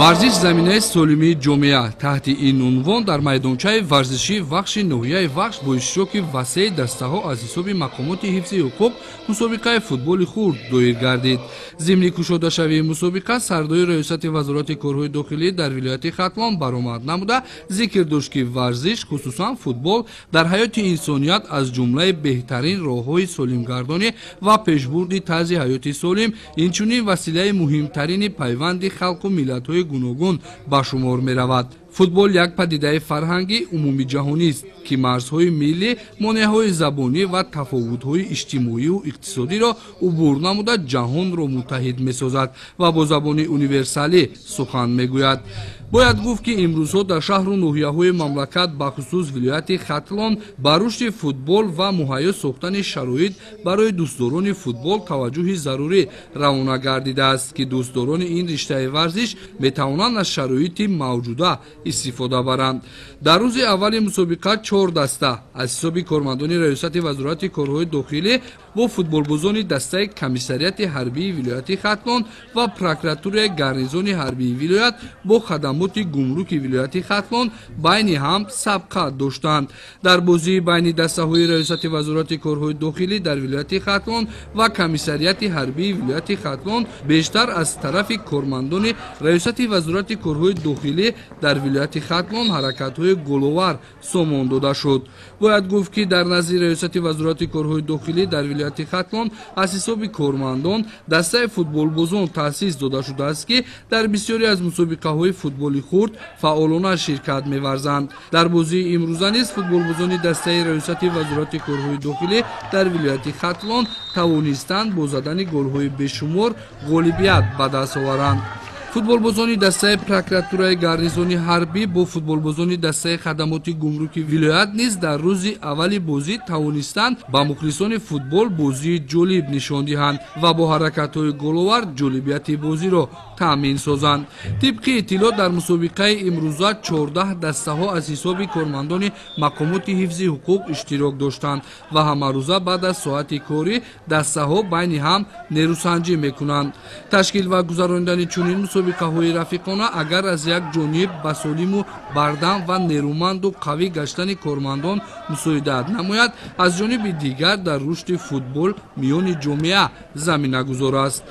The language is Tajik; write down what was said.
варзиш заминаи солими ҷомеа таҳти ин унвон дар майдончаи варзишӣ вахши ноҳияи вахш бо иштироки васеъи дастаҳо аз ҳисоби мақомоти ҳифзи ҳуқуқ мусобиқаи футболи хурд доир гардид. Зимни кушодашавии мусобиқа сардори раёсати вазорати корҳои дохилӣ дар вилояти Хатлон баромад намуда зикр дошт ки варзиш хусусан футбол дар ҳаёти инсоният аз ҷумлаи беҳтарин роҳҳои солимгардонӣ ва пешбурди тарзи ҳаёти солим инчунин василаи муҳимтарини пайванди халқу миллатҳои гуногун ба шумор меравад. Футбол як падидаи фарҳангӣ умумиҷаҳонист ки марзҳои миллӣ, монеаҳои забонӣ ва тафовутҳои иҷтимоию иқтисодиро убур намуда ҷаҳонро муттаҳид месозад ва бо забони универсалӣ сухан мегӯяд. Бояд гуфт ки имрӯзҳо дар шаҳру ноҳияҳои мамлакат бахусус вилояти Хатлон ба рушди футбол ва муҳайё сохтани шароит барои дӯстдорони футбол таваҷҷӯҳи зарурӣ равона гардидааст ки дӯстдорони ин риштаи варзиш метавонанд аз шароити мавҷуда истифода баранд. Дар рӯзи аввали мусобиқа 4 даста аз ҳисоби кормандони раёсати вазорати корҳои дохилӣ бо футболбозони дастаи комиссарияти ҳарбии вилояти Хатлон ва прокуратураи гарнизони ҳарбии вилоят бо хадамоти гумруки вилояти Хатлон байни ҳам сабқат доштанд. Дар бозии байни дастаҳои раёсати вазорати корҳои дохилӣ дар вилояти Хатлон ва комиссарияти ҳарбии вилояти Хатлон бештар аз тарафи кормандони раёсати вазорати корҳои дохилӣ дар вилояти Хатлон ҳаракатҳои головар сомон дода шуд. Бояд гуфт ки дар назди раёсати вазорати корҳои дохилӣ дар вилояти Хатлон аз ҳисоби кормандон дастаи футболбозон таъсис дода шудааст ки дар бисёре аз мусобиқаҳои футболи хурд фаъолона ширкат меварзанд. Дар бозии имрӯза низ футболбозони дастаи раёсати вазорати корҳои дохилӣ дар вилояти Хатлон тавонистанд бо задани голҳои бешумор ғолибият ба даст оваранд. Футболбозони дастаи прокуратураи гарнизони ҳарбӣ бо футболбозони дастаи хадамоти гумруки вилоят низ дар рӯзи аввали бозӣ тавонистанд ба мухлисони футбол бозии ҷолиб нишон диҳанд ва бо ҳаракатҳои головар ҷолибияти бозиро таъмин созанд. Тибқи иттилоъ дар мусобиқаи имрӯза 14 дастаҳо аз ҳисоби кормандони мақомоти ҳифзи ҳуқуқ иштирок доштанд ва ҳамарӯза баъд аз соати корӣ дастаҳо байни ҳам нерӯсанҷӣ мекунанд. Ташкил ва гузарондани чунин мусобиқаҳои рафиқона агар аз як ҷониб ба солиму бардам ва нерӯманду қавӣ гаштани кормандон мусоидат намояд, аз ҷониби дигар дар рушди футбол миёни ҷомеа заминагузор аст.